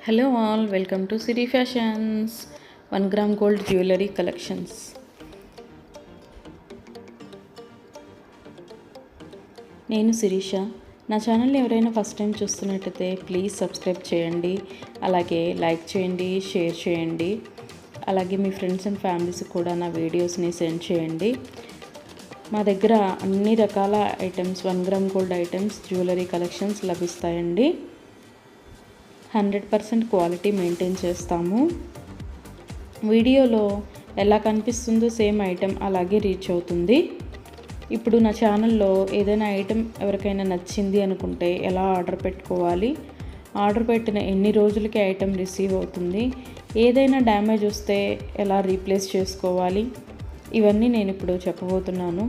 Hello all, welcome to Siri fashions 1 gram gold jewellery collections. నేను శిరీష. నా ఛానల్ని ఎవరైనా ఫస్ట్ టైం చూస్తున్నట్టయితే ప్లీజ్ సబ్స్క్రైబ్ చేయండి, అలాగే లైక్ చేయండి, షేర్ చేయండి, అలాగే మీ ఫ్రెండ్స్ అండ్ ఫ్యామిలీస్కి కూడా నా వీడియోస్ని సెండ్ చేయండి. మా దగ్గర అన్ని రకాల items 1 gram gold items jewellery collections లభిస్తాయండి. 100% క్వాలిటీ మెయింటైన్ చేస్తాము. వీడియోలో ఎలా కనిపిస్తుందో సేమ్ ఐటెం అలాగే రీచ్ అవుతుంది. ఇప్పుడు నా ఛానల్లో ఏదైనా ఐటెం ఎవరికైనా నచ్చింది అనుకుంటే ఎలా ఆర్డర్ పెట్టుకోవాలి, ఆర్డర్ పెట్టిన ఎన్ని రోజులకి ఐటెం రిసీవ్ అవుతుంది, ఏదైనా డ్యామేజ్ వస్తే ఎలా రీప్లేస్ చేసుకోవాలి, ఇవన్నీ నేను ఇప్పుడు చెప్పబోతున్నాను.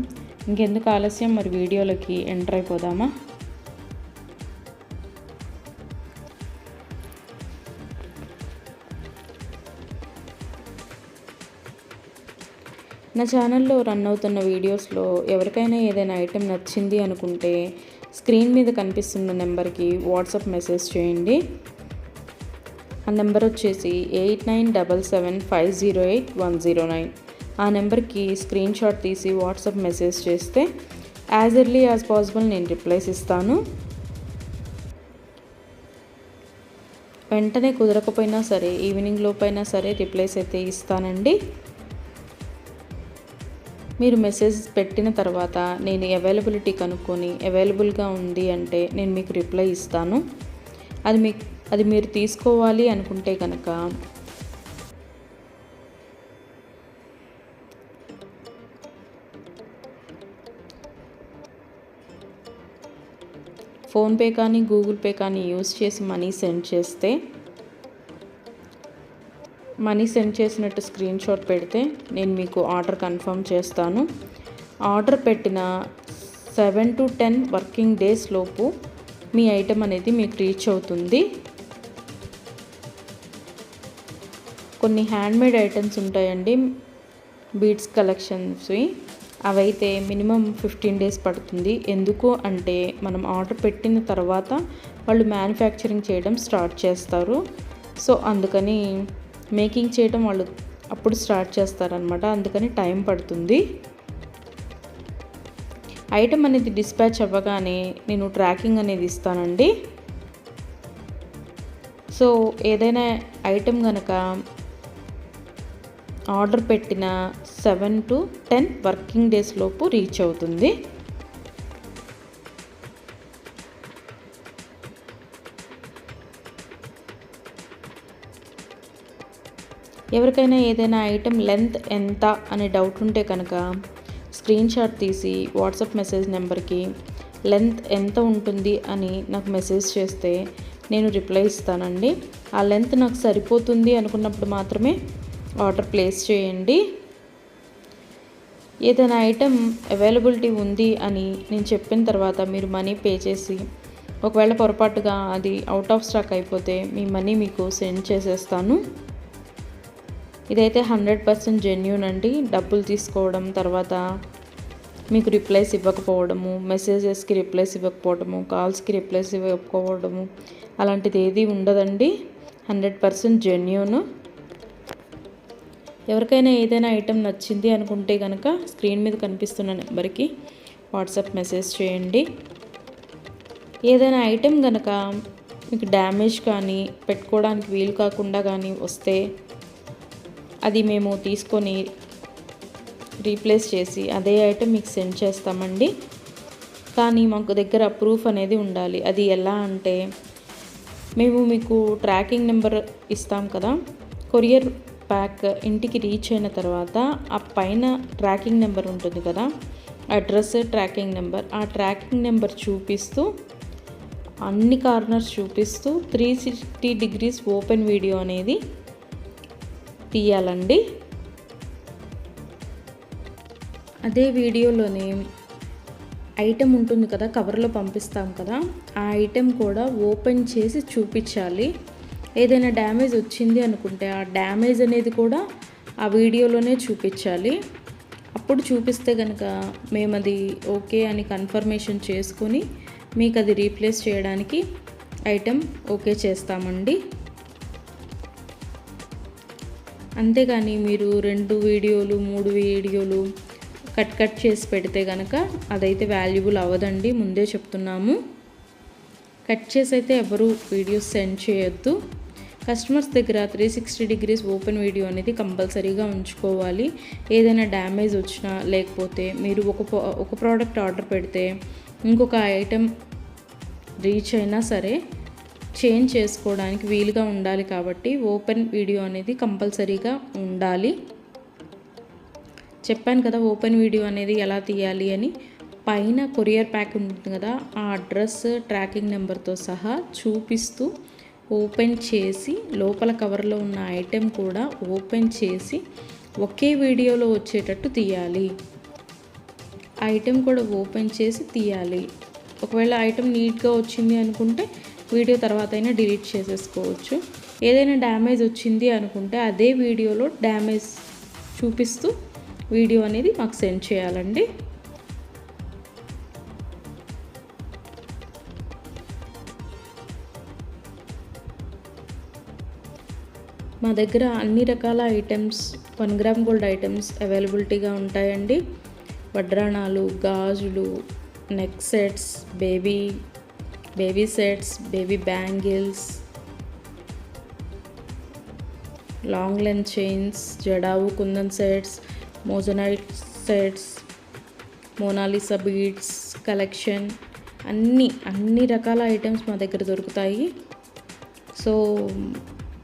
ఇంకెందుకు ఆలస్యం, మరి వీడియోలోకి ఎంటర్ అయిపోదామా? నా ఛానల్లో రన్ అవుతున్న వీడియోస్లో ఎవరికైనా ఏదైనా ఐటెం నచ్చింది అనుకుంటే స్క్రీన్ మీద కనిపిస్తున్న నెంబర్కి వాట్సాప్ మెసేజ్ చేయండి. ఆ నెంబర్ వచ్చేసి 8977508109. ఆ నెంబర్కి స్క్రీన్ షాట్ తీసి వాట్సాప్ మెసేజ్ చేస్తే యాజ్ ఎర్లీ యాజ్ పాసిబుల్ నేను రిప్లైస్ ఇస్తాను. వెంటనే కుదరకపోయినా సరే ఈవినింగ్ లోపైనా సరే రిప్లైస్ అయితే ఇస్తానండి. మీరు మెసేజ్ పెట్టిన తర్వాత నేను అవైలబిలిటీ కనుక్కొని అవైలబుల్గా ఉంది అంటే నేను మీకు రిప్లై ఇస్తాను. అది మీరు తీసుకోవాలి అనుకుంటే కనుక ఫోన్పే కానీ గూగుల్ పే కానీ యూస్ చేసి మనీ సెండ్ చేస్తే, మనీ సెండ్ చేసినట్టు స్క్రీన్ షాట్ పెడితే నేను మీకు ఆర్డర్ కన్ఫర్మ్ చేస్తాను. ఆర్డర్ పెట్టిన 7 to 10 వర్కింగ్ డేస్ లోపు మీ ఐటెం అనేది మీకు రీచ్ అవుతుంది. కొన్ని హ్యాండ్మేడ్ ఐటమ్స్ ఉంటాయండి, బీడ్స్ కలెక్షన్స్వి, అవైతే మినిమం 15 డేస్ పడుతుంది. ఎందుకు అంటే మనం ఆర్డర్ పెట్టిన తర్వాత వాళ్ళు మ్యానుఫ్యాక్చరింగ్ చేయడం స్టార్ట్ చేస్తారు. సో అందుకని మేకింగ్ చేయడం వాళ్ళు అప్పుడు స్టార్ట్ చేస్తారనమాట. అందుకని టైం పడుతుంది. ఐటమ్ అనేది డిస్పాచ్ అవ్వగానే నేను ట్రాకింగ్ అనేది ఇస్తానండి. సో ఏదైనా ఐటమ్ కనుక ఆర్డర్ పెట్టిన 7 to 10 వర్కింగ్ డేస్ లోపు రీచ్ అవుతుంది. ఎవరికైనా ఏదైనా ఐటెం లెంత్ ఎంత అనే డౌట్ ఉంటే కనుక స్క్రీన్ షాట్ తీసి వాట్సాప్ మెసేజ్ నెంబర్కి లెంత్ ఎంత ఉంటుంది అని నాకు మెసేజ్ చేస్తే నేను రిప్లై ఇస్తానండి. ఆ లెంత్ నాకు సరిపోతుంది అనుకున్నప్పుడు మాత్రమే ఆర్డర్ ప్లేస్ చేయండి. ఏదైనా ఐటెం అవైలబిలిటీ ఉంది అని నేను చెప్పిన తర్వాత మీరు మనీ పే చేసి ఒకవేళ పొరపాటుగా అది అవుట్ ఆఫ్ స్టాక్ అయిపోతే మీ మనీ మీకు సెండ్ చేసేస్తాను. ఇదైతే 100% జెన్యూన్ అండి. డబ్బులు తీసుకోవడం, తర్వాత మీకు రిప్లైస్ ఇవ్వకపోవడము, మెసేజెస్కి రిప్లైస్ ఇవ్వకపోవడము, కాల్స్కి రిప్లైస్ ఇవ్వకపోవడము అలాంటిది ఏది ఉండదండి. 100% జెన్యూన్. ఎవరికైనా ఏదైనా ఐటెం నచ్చింది అనుకుంటే కనుక స్క్రీన్ మీద కనిపిస్తున్న నెంబర్కి వాట్సాప్ మెసేజ్ చేయండి. ఏదైనా ఐటెం కనుక మీకు డ్యామేజ్ కానీ పెట్టుకోవడానికి వీలు కాకుండా కానీ వస్తే అది మేము తీసుకొని రీప్లేస్ చేసి అదే ఐటెం మీకు సెండ్ చేస్తామండి. కానీ మాకు దగ్గర ప్రూఫ్ అనేది ఉండాలి. అది ఎలా అంటే, మేము మీకు ట్రాకింగ్ నెంబర్ ఇస్తాం కదా, కొరియర్ ప్యాక్ ఇంటికి రీచ్ అయిన తర్వాత ఆ పైన ట్రాకింగ్ నెంబర్ ఉంటుంది కదా, అడ్రస్ ట్రాకింగ్ నెంబర్, ఆ ట్రాకింగ్ నెంబర్ చూపిస్తూ అన్ని కార్నర్స్ చూపిస్తూ 360 degrees ఓపెన్ వీడియో అనేది తీయాలండి. అదే వీడియోలోనే ఐటెం ఉంటుంది కదా, కవర్లో పంపిస్తాం కదా, ఆ ఐటెం కూడా ఓపెన్ చేసి చూపించాలి. ఏదైనా డ్యామేజ్ వచ్చింది అనుకుంటే ఆ డ్యామేజ్ అనేది కూడా ఆ వీడియోలోనే చూపించాలి. అప్పుడు చూపిస్తే కనుక మేము అది ఓకే అని కన్ఫర్మేషన్ చేసుకొని మీకు అది రీప్లేస్ చేయడానికి ఐటెం ఓకే చేస్తామండి. అంతేగాని మీరు 2 వీడియోలు 3 వీడియోలు కట్ చేసి పెడితే కనుక అదైతే వాల్యుబుల్ అవ్వదండి, ముందే చెప్తున్నాము. కట్ చేసి అయితే ఎవరు వీడియోస్ సెండ్ చేయొద్దు. కస్టమర్స్ దగ్గర 360 డిగ్రీస్ ఓపెన్ వీడియో అనేది కంపల్సరీగా ఉంచుకోవాలి. ఏదైనా డ్యామేజ్ వచ్చినా, లేకపోతే మీరు ఒక ప్రోడక్ట్ ఆర్డర్ పెడితే ఇంకొక ఐటెం రీచ్ అయినా సరే చేంజ్ చేసుకోవడానికి వీలుగా ఉండాలి. కాబట్టి ఓపెన్ వీడియో అనేది కంపల్సరీగా ఉండాలి. చెప్పాను కదా ఓపెన్ వీడియో అనేది ఎలా తీయాలి అని. పైన కొరియర్ ప్యాక్ ఉంటుంది కదా, ఆ అడ్రస్ ట్రాకింగ్ నెంబర్తో సహా చూపిస్తూ ఓపెన్ చేసి లోపల కవర్లో ఉన్న ఐటెం కూడా ఓపెన్ చేసి ఒకే వీడియోలో వచ్చేటట్టు తీయాలి. ఐటెం కూడా ఓపెన్ చేసి తీయాలి. ఒకవేళ ఐటెం నీట్గా వచ్చింది అనుకుంటే వీడియో తర్వాత అయినా డిలీట్ చేసేసుకోవచ్చు. ఏదైనా డ్యామేజ్ వచ్చింది అనుకుంటే అదే వీడియోలో డ్యామేజ్ చూపిస్తూ వీడియో అనేది మాకు సెండ్ చేయాలండి. మా దగ్గర అన్ని రకాల ఐటమ్స్ 1 గ్రామ్ గోల్డ్ ఐటమ్స్ అవైలబిలిటీగా ఉంటాయండి. వడ్రాణాలు, గాజులు, neck sets, baby sets, baby bangles, long length chains, jadau kundan sets, moissanite sets, Mona Lisa beads collection, అన్ని రకాల ఐటమ్స్ మా దగ్గర దొరుకుతాయి. సో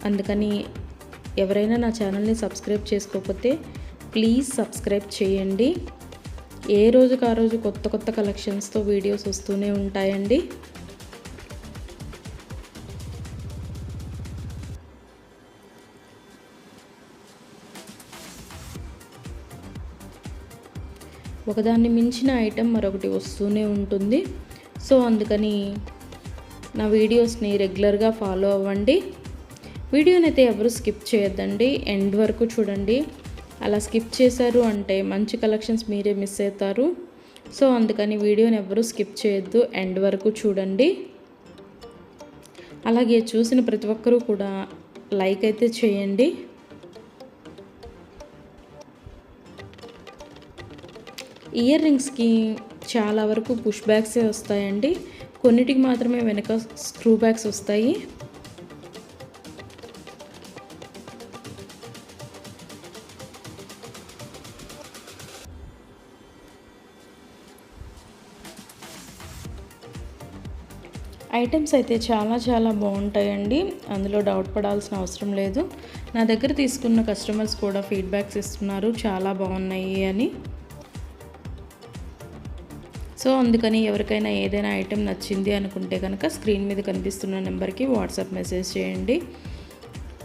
అందుకని ఎవరైనా నా ఛానల్ని సబ్స్క్రైబ్ చేసుకోకపోతే ప్లీజ్ సబ్స్క్రైబ్ చేయండి. ఏ రోజుకు ఆ రోజు కొత్త కలెక్షన్స్తో వీడియోస్ వస్తూనే ఉంటాయండి. ఒకదాన్ని మించిన ఐటెం మరొకటి వస్తూనే ఉంటుంది. సో అందుకని నా వీడియోస్ని రెగ్యులర్గా ఫాలో అవ్వండి. వీడియోని అయితే ఎవరు స్కిప్ చేయొద్దండి, ఎండ్ వరకు చూడండి. అలా స్కిప్ చేశారు అంటే మంచి కలెక్షన్స్ మీరే మిస్ అవుతారు. సో అందుకని వీడియోని ఎవరు స్కిప్ చేయొద్దు, ఎండ్ వరకు చూడండి. అలాగే చూసిన ప్రతి ఒక్కరూ కూడా లైక్ అయితే చేయండి. ఇయర్ రింగ్స్కి చాలా వరకు పుష్ బ్యాగ్సే వస్తాయండి. కొన్నిటికి మాత్రమే వెనక స్క్రూ బ్యాగ్స్ వస్తాయి. ఐటమ్స్ అయితే చాలా బాగుంటాయండి, అందులో డౌట్ పడాల్సిన అవసరం లేదు. నా దగ్గర తీసుకున్న కస్టమర్స్ కూడా ఫీడ్బ్యాక్స్ ఇస్తున్నారు చాలా బాగున్నాయి అని. సో అందుకని ఎవరికైనా ఏదైనా ఐటెం నచ్చింది అనుకుంటే కనుక స్క్రీన్ మీద కనిపిస్తున్న నెంబర్కి వాట్సాప్ మెసేజ్ చేయండి.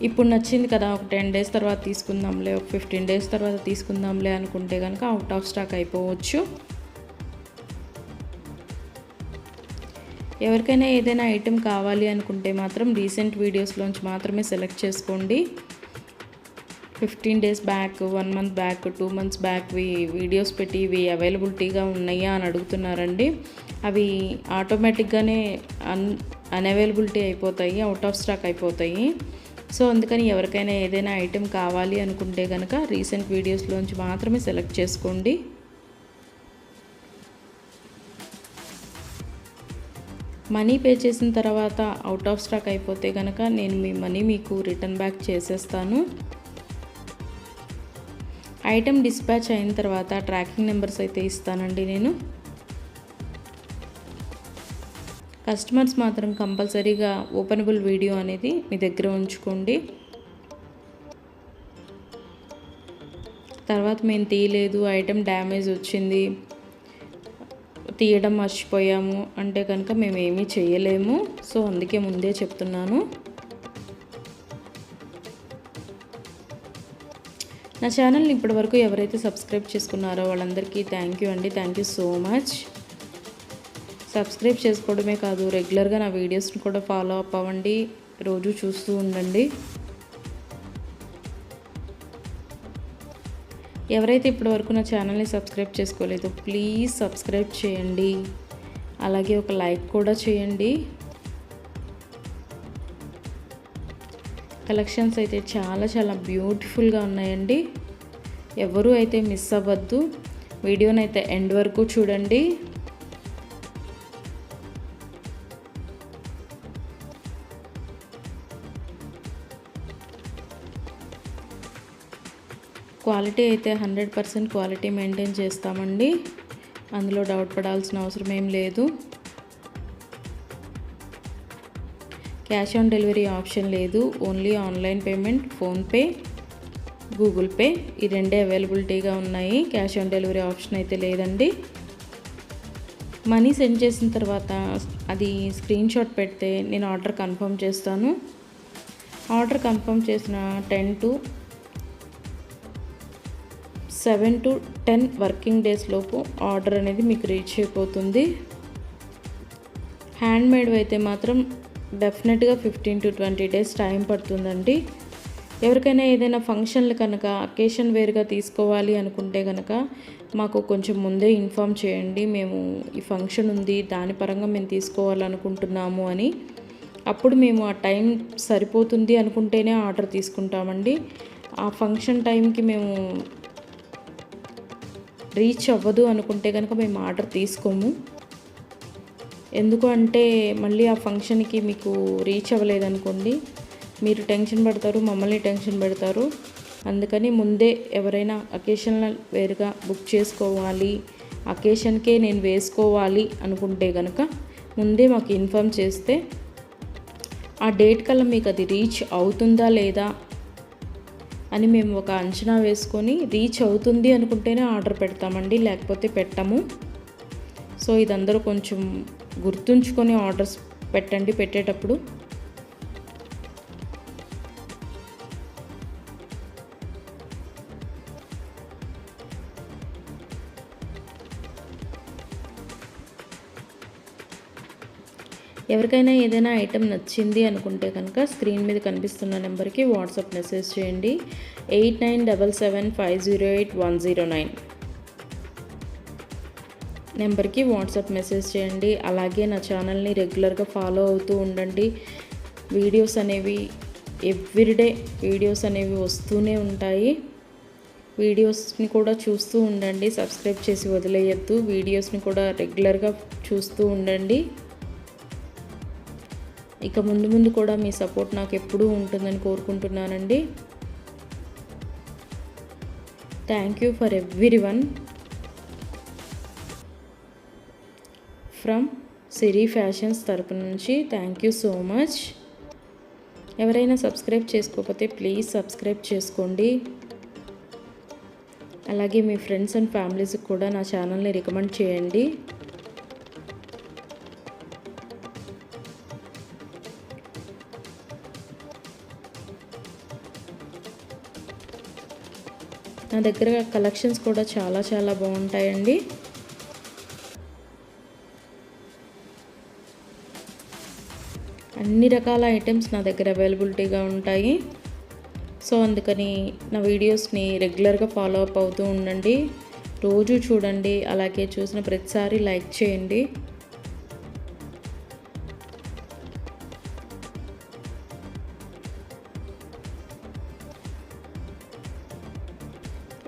ఇప్పుడు నచ్చింది కదా, ఒక 10 డేస్ తర్వాత తీసుకుందాంలే, ఒక 15 డేస్ తర్వాత తీసుకుందాంలే అనుకుంటే కనుక అవుట్ ఆఫ్ స్టాక్ అయిపోవచ్చు. ఎవరికైనా ఏదైనా ఐటెం కావాలి అనుకుంటే మాత్రం రీసెంట్ వీడియోస్లోంచి మాత్రమే సెలెక్ట్ చేసుకోండి. 15 days back, 1 month back, 2 months back videos పెట్టి ఇవి అవైలబిలిటీగా ఉన్నాయా అని అడుగుతున్నారండి. అవి ఆటోమేటిక్గానే అన్అవైలబిలిటీ అయిపోతాయి, అవుట్ ఆఫ్ స్టాక్ అయిపోతాయి. సో అందుకని ఎవరికైనా ఏదైనా ఐటెం కావాలి అనుకుంటే కనుక రీసెంట్ వీడియోస్లోంచి మాత్రమే సెలెక్ట్ చేసుకోండి. మనీ పే చేసిన తర్వాత అవుట్ ఆఫ్ స్టాక్ అయిపోతే కనుక నేను మీ మనీ మీకు రిటర్న్ బ్యాక్ చేసేస్తాను. ఐటెం డిస్పాచ్ అయిన తర్వాత ట్రాకింగ్ నెంబర్స్ అయితే ఇస్తానండి నేను. కస్టమర్స్ మాత్రం కంపల్సరీగా ఓపెనబుల్ వీడియో అనేది మీ దగ్గర ఉంచుకోండి. తర్వాత మేము తీయలేదు, ఐటెం డ్యామేజ్ వచ్చింది, తీయడం మర్చిపోయాము అంటే కనుక మేము ఏమీ చేయలేము. సో అందుకే ముందే చెప్తున్నాను. నా ఛానల్ని ఇప్పటివరకు ఎవరైతే సబ్స్క్రైబ్ చేసుకున్నారో వాళ్ళందరికీ థ్యాంక్ యూ అండి, thank you so much. Subscribe చేసుకోవడమే కాదు, రెగ్యులర్గా నా వీడియోస్ని కూడా ఫాలో అప్ అవ్వండి, రోజు చూస్తూ ఉండండి. ఎవరైతే ఇప్పటివరకు నా ఛానల్ని సబ్స్క్రైబ్ చేసుకోలేదో ప్లీజ్ సబ్స్క్రైబ్ చేయండి. అలాగే ఒక లైక్ కూడా చేయండి. కలెక్షన్స్ అయితే చాలా చాలా బ్యూటిఫుల్గా ఉన్నాయండి. ఎవరు అయితే మిస్ అవ్వద్దు. వీడియోని అయితే ఎండ్ వరకు చూడండి. క్వాలిటీ అయితే 100% క్వాలిటీ మెయింటైన్ చేస్తామండి. అందులో డౌట్ పడాల్సిన అవసరం ఏం లేదు. క్యాష్ ఆన్ డెలివరీ ఆప్షన్ లేదు. Only online payment, PhonePe, Google pay ఈ రెండే అవైలబిలిటీగా ఉన్నాయి. క్యాష్ ఆన్ డెలివరీ ఆప్షన్ అయితే లేదండి. మనీ సెండ్ చేసిన తర్వాత అది స్క్రీన్ షాట్ పెడితే నేను ఆర్డర్ కన్ఫర్మ్ చేస్తాను. ఆర్డర్ కన్ఫర్మ్ చేసిన 7 to 10 వర్కింగ్ డేస్ లోపు ఆర్డర్ అనేది మీకు రీచ్ అయిపోతుంది. హ్యాండ్మేడ్ అయితే మాత్రం డెఫినెట్గా 15 to 20 డేస్ టైం పడుతుందండి. ఎవరికైనా ఏదైనా ఫంక్షన్లు కనుక అకేషన్ వేర్గా తీసుకోవాలి అనుకుంటే కనుక మాకు కొంచెం ముందే ఇన్ఫామ్ చేయండి. మేము ఈ ఫంక్షన్ ఉంది, దాని పరంగా మేము తీసుకోవాలనుకుంటున్నాము అని. అప్పుడు మేము ఆ టైం సరిపోతుంది అనుకుంటేనే ఆర్డర్ తీసుకుంటామండి. ఆ ఫంక్షన్ టైంకి మేము రీచ్ అవ్వదు అనుకుంటే కనుక మేము ఆర్డర్ తీసుకోము. ఎందుకు అంటే మళ్ళీ ఆ ఫంక్షన్కి మీకు రీచ్ అవ్వలేదనుకోండి, మీరు టెన్షన్ పడతారు, మమ్మల్ని టెన్షన్ పెడతారు. అందుకని ముందే ఎవరైనా అకేషనల్ వేరుగా బుక్ చేసుకోవాలి, అకేషన్కే నేను వేసుకోవాలి అనుకుంటే కనుక ముందే మాకు ఇన్ఫామ్ చేస్తే ఆ డేట్ కల్లా మీకు అది రీచ్ అవుతుందా లేదా అని మేము ఒక అంచనా వేసుకొని రీచ్ అవుతుంది అనుకుంటేనే ఆర్డర్ పెడతామండి, లేకపోతే పెట్టము. సో ఇదందరూ కొంచెం గుర్తుంచుకొని ఆర్డర్స్ పెట్టండి పెట్టేటప్పుడు. ఎవరికైనా ఏదైనా ఐటెం నచ్చింది అనుకుంటే కనుక స్క్రీన్ మీద కనిపిస్తున్న నెంబర్కి వాట్సాప్ మెసేజ్ చేయండి. 8977508109 నెంబర్కి వాట్సాప్ మెసేజ్ చేయండి. అలాగే నా ఛానల్ని రెగ్యులర్గా ఫాలో అవుతూ ఉండండి. వీడియోస్ అనేవి ఎవ్రీడే వీడియోస్ అనేవి వస్తూనే ఉంటాయి. వీడియోస్ని కూడా చూస్తూ ఉండండి, సబ్స్క్రైబ్ చేసి వదిలేయద్దు. వీడియోస్ని కూడా రెగ్యులర్గా చూస్తూ ఉండండి. ఇక ముందు ముందు కూడా మీ సపోర్ట్ నాకు ఎప్పుడూ ఉంటుందని కోరుకుంటున్నానండి. Thank you for everyone from Siri fashions తరపు నుంచి థ్యాంక్ యూ సో మచ్. ఎవరైనా సబ్స్క్రైబ్ చేసుకోకపోతే ప్లీజ్ సబ్స్క్రైబ్ చేసుకోండి. అలాగే మీ ఫ్రెండ్స్ అండ్ ఫ్యామిలీస్కి కూడా నా ఛానల్ని రికమెండ్ చేయండి. నా దగ్గర కలెక్షన్స్ కూడా చాలా చాలా బాగుంటాయండి. అన్ని రకాల ఐటమ్స్ నా దగ్గర అవైలబిలిటీగా ఉంటాయి. సో అందుకని నా వీడియోస్ని రెగ్యులర్గా ఫాలో అప్ అవుతూ ఉండండి, రోజు చూడండి. అలాగే చూసిన ప్రతిసారి లైక్ చేయండి.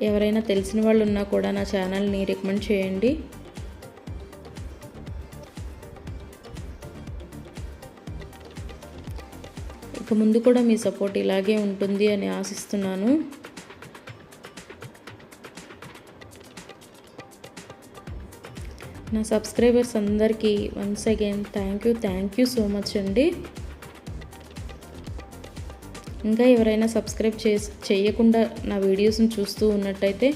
ఎవరైనా తెలిసిన వాళ్ళు ఉన్నా కూడా నా ఛానల్ని రికమెండ్ చేయండి. ఇక ముందు కూడా మీ సపోర్ట్ ఇలాగే ఉంటుంది అని ఆశిస్తున్నాను. నా సబ్స్క్రైబర్స్ అందరికీ once again thank you so much అండి. ఇంకా ఎవరైనా సబ్స్క్రైబ్ చేయకుండా నా వీడియోస్ని చూస్తూ ఉన్నట్టయితే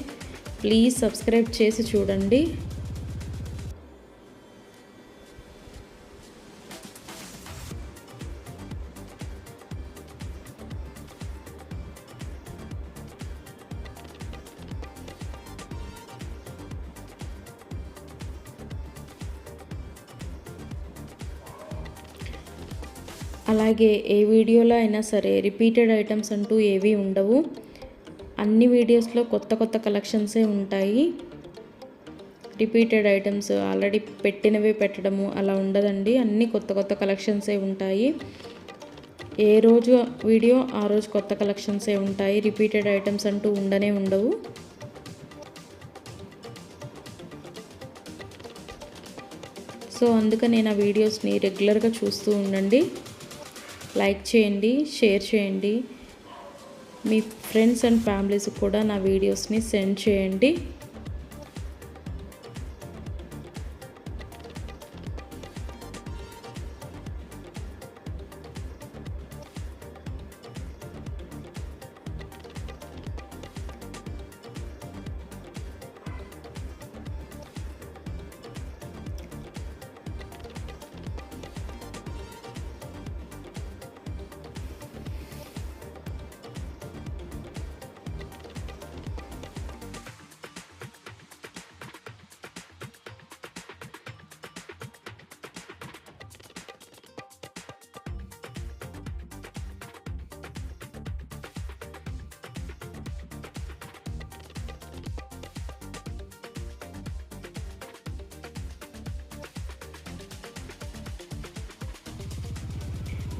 ప్లీజ్ సబ్స్క్రైబ్ చేసి చూడండి. అలాగే ఏ వీడియోలో అయినా సరే రిపీటెడ్ ఐటమ్స్ అంటూ ఏవీ ఉండవు. అన్ని వీడియోస్లో కొత్త కొత్త కలెక్షన్సే ఉంటాయి. రిపీటెడ్ ఐటమ్స్ ఆల్రెడీ పెట్టినవే పెట్టడము అలా ఉండదండి. అన్నీ కొత్త కొత్త కలెక్షన్సే ఉంటాయి. ఏ రోజు వీడియో ఆ రోజు కొత్త కలెక్షన్సే ఉంటాయి. రిపీటెడ్ ఐటమ్స్ అంటూ ఉండవు. సో అందుకని నేను ఆ వీడియోస్ని రెగ్యులర్గా చూస్తూ ఉండండి. లైక్ చేయండి, షేర్ చేయండి. మీ ఫ్రెండ్స్ అండ్ ఫ్యామిలీస్కి కూడా నా వీడియోస్ని సెండ్ చేయండి.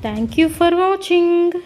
Thank you for watching.